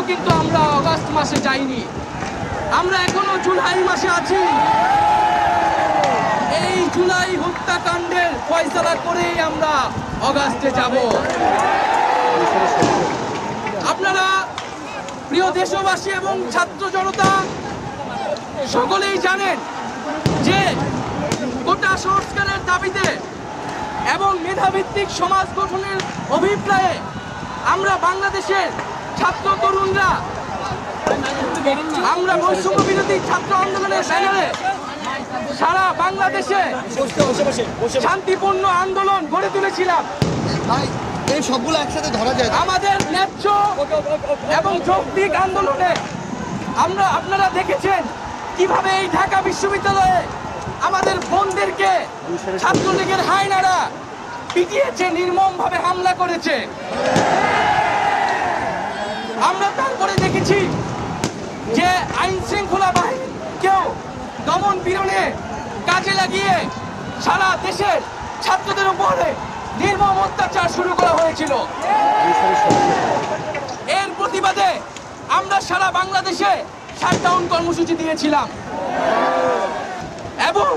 কিন্তু আমরা অগাস্ট মাসে যাইনি, আমরা এখনো জুলাই মাসে আছি। এই জুলাই হত্যাকাণ্ডের ফয়সালা করেই আমরা অগাস্টে যাব। আপনারা প্রিয় দেশবাসী এবং ছাত্র জনতা সকলেই জানেন যে কোটা সংস্কারের দাবিতে এবং মেধাভিত্তিক সমাজ গঠনের অভিপ্রায়ে আমরা বাংলাদেশের ছাত্র তরুণরা আমরা বৈষম্য বিরোধী ছাত্র আন্দোলনের ব্যানারে সারা বাংলাদেশে শান্তিপূর্ণ আন্দোলন গড়ে তুলেছিলাম। এই সবগুলো একসাথে ধরা যায়। আমাদের ন্যায্য এবং যৌক্তিক আন্দোলনে আপনারা দেখেছেন কিভাবে এই ঢাকা বিশ্ববিদ্যালয়ে আমাদের বোনদেরকে ছাত্রলীগের হায়নারা পিটিয়েছে, নির্মমভাবে হামলা করেছে। আমরা তারপরে দেখেছি যে আইন শৃঙ্খলা বাহিনীকেও দমন পীড়নে কাজে লাগিয়ে সারা দেশের ছাত্রদের উপরে নির্মম অত্যাচার শুরু করা হয়েছিল। এর প্রতিবাদে আমরা সারা বাংলাদেশে শাটডাউন কর্মসূচি দিয়েছিলাম এবং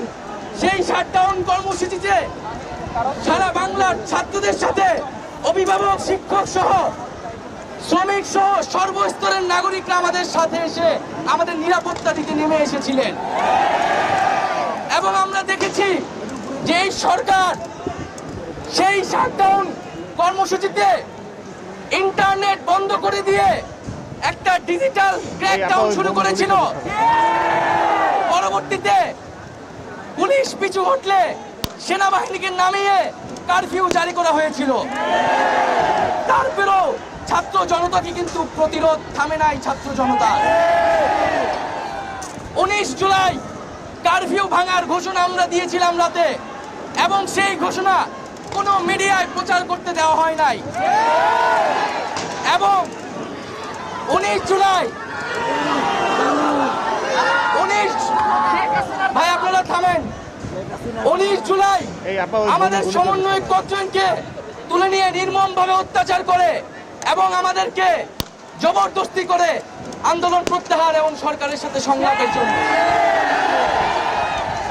সেই শাটডাউন কর্মসূচিতে সারা বাংলার ছাত্রদের সাথে অভিভাবক, শিক্ষক সহ শ্রমিক সহ সর্বস্তরের নাগরিকরা আমাদের সাথে এসে আমাদের নিরাপত্তা দিতে নেমে এসেছিলেন। এবং আমরা দেখেছি যে এই সরকার সেই শাটডাউন কর্মসূচিতে ইন্টারনেট বন্ধ করে দিয়ে একটা ডিজিটাল ক্র্যাকডাউন শুরু করেছিল। পরবর্তীতে পুলিশ পিছু হটলে সেনাবাহিনীকে নামিয়ে কারফিউ জারি করা হয়েছিল। তারপরেও ছাত্র জনতাকে কিন্তু প্রতিরোধ থামে নাই। ছাত্র জনতা 19 জুলাই কারফিউ ভাঙার ঘোষণা আমরা দিয়েছিলাম রাতে, এবং সেই ঘোষণা কোনো মিডিয়ায় প্রচার করতে দেওয়া হয় নাই। এবং 19 জুলাই ভাই আপনারা থামেন। 19 জুলাই আমাদের সমন্বয়ক কয়েকজনকে তুলে নিয়ে নির্মমভাবে অত্যাচার করে এবং আমাদেরকে জবরদস্তি করে আন্দোলন প্রত্যাহার এবং সরকারের সাথে সংলাপের জন্য।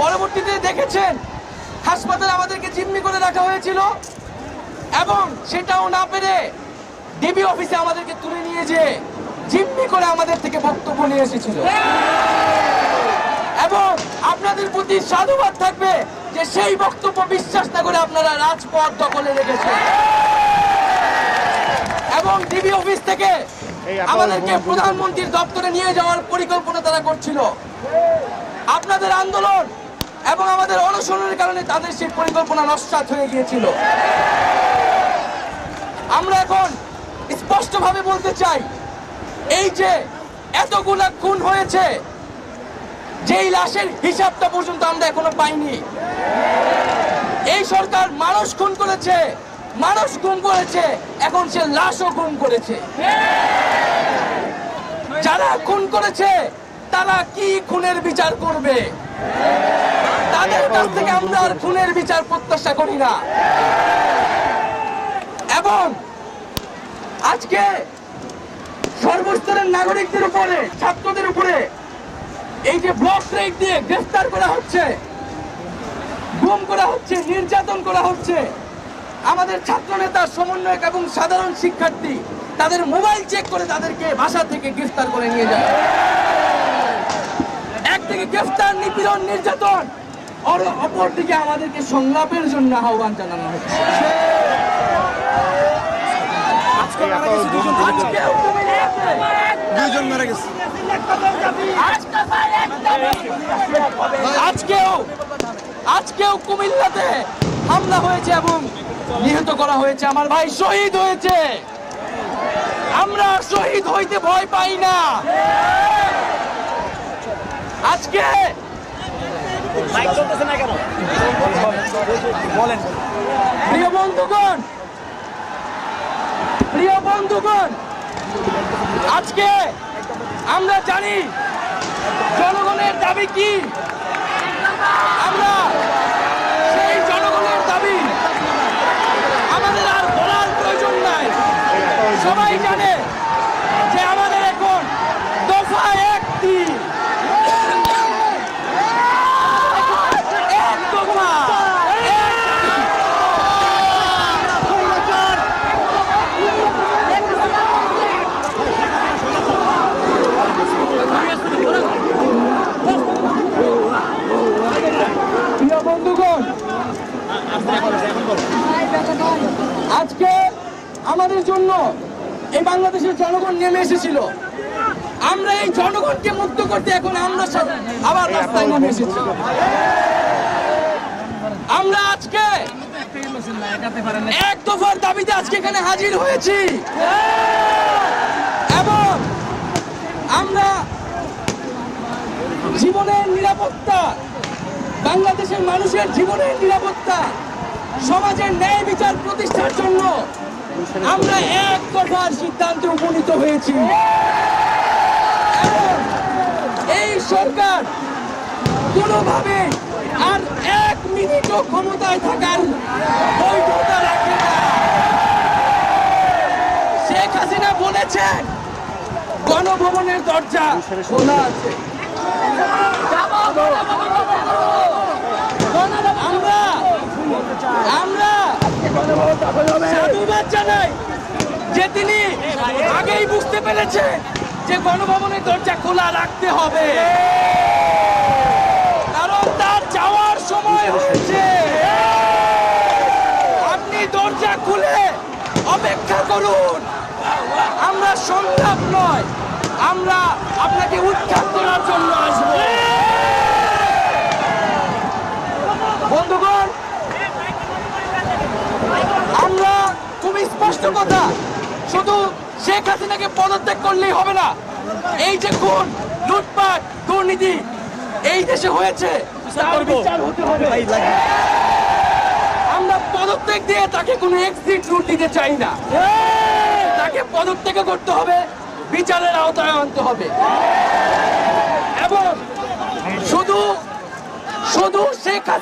পরবর্তীতে দেখেছেন হাসপাতালে আমাদেরকে জিম্মি করে রাখা হয়েছিল এবং সেটাও না পেরে ডিবি অফিসে আমাদেরকে তুলে নিয়ে যেয়ে জিম্মি করে আমাদের থেকে বক্তব্য নিয়ে এসেছিল। এবং আপনাদের প্রতি সাধুবাদ থাকবে যে সেই বক্তব্য বিশ্বাস না করে আপনারা রাজপথ দখলে রেখেছেন এবং ডিবি অফিস থেকে আমাদেরকে প্রধানমন্ত্রীর দপ্তরে নিয়ে যাওয়ার পরিকল্পনা তারা করছিল। আপনাদের আন্দোলন এবং আমাদের অনশনের কারণে তাদের সেই পরিকল্পনা নস্যাৎ হয়ে গিয়েছিল। আমরা এখন স্পষ্টভাবে বলতে চাই, এই যে এতগুলা খুন হয়েছে, যেই লাশের হিসাবটা পর্যন্ত আমরা এখনো পাইনি। এই সরকার মানুষ খুন করেছে, মানুষ গুম করেছে, এখন সে লাশও গুম করেছে। যারা খুন করেছে তারা কি খুনের বিচার করবে? তাদের কাছ থেকে আমরা আর খুনের বিচার প্রত্যাশা করি না। এবং আজকে সর্বস্তরের নাগরিকদের উপরে, ছাত্রদের উপরে এই যে ব্লক রেড দিয়ে গ্রেফতার করা হচ্ছে, গুম করা হচ্ছে, নির্যাতন করা হচ্ছে, আমাদের ছাত্র নেতা, সমন্বয়ক এবং সাধারণ শিক্ষার্থী তাদের মোবাইল চেক করে তাদেরকে বাসা থেকে গ্রেফতার করে নিয়ে যায়। একদিকে গ্রেফতার, নিপীড়ন, নির্যাতন, অপরদিকে আমাদেরকে সংলাপের জন্য আহ্বান জানানো হচ্ছে। আজকেও কুমিল্লাতে হামলা হয়েছে এবং নিহত করা হয়েছে। আমার ভাই শহীদ হয়েছে। আমরা শহীদ হইতে ভয় পাই না। আজকে প্রিয় বন্ধুগণ, আজকে আমরা জানি জনগণের দাবি কি। আমরা সেই জনগণের দাবি আমাদের আর বলার প্রয়োজন নাই। সবাই জানে যে আমাদের বাংলাদেশের জনগণ নেমে এসেছিল। আমরা এই জনগণকে মুক্ত করতে এখন আমরা আবার রাস্তায় নেমে এসেছি। আমরা আজকে এক দফার দাবিতে আজকে এখানে হাজির হয়েছি এবং আমরা জীবনের নিরাপত্তা, বাংলাদেশের মানুষের জীবনের নিরাপত্তা, সমাজের ন্যায় বিচার প্রতিষ্ঠার জন্য আমরা এক দফার সিদ্ধান্তে উপনীত হয়েছি এবং এই সরকার কোনোভাবে আর এক মিনিটও ক্ষমতায় থাকার বৈধতা রাখে না। শেখ হাসিনা বলেছেন গণভবনের দরজা খোলা আছে। আমরা সাধুবাদ জানাই যে তিনি আগেই বুঝতে পেরেছেন যে গণভবনের দরজা খোলা রাখতে হবে, কারণ তার যাওয়ার সময় হয়েছে। আপনি দরজা খুলে অপেক্ষা করুন। আমরা সংলাপ নয়, আমরা আপনাকে উৎখাত করার জন্য আসব। বন্ধুগণ, আমরা খুব স্পষ্ট কথা, শুধু শেখ হাসিনাকে পদত্যাগ করলেই হবে না। এই যে খুন, লুটপাট, দুর্নীতি এই দেশে হয়েছে, তার বিচার হতে হবে। আমরা পদত্যাগ দিয়ে তাকে কোনো এক্সিট রুট দিতে চাই না। তাকে পদত্যাগ করতে হবে, বিচারের আওতায় আনতে হবে এবং শুধু শেখ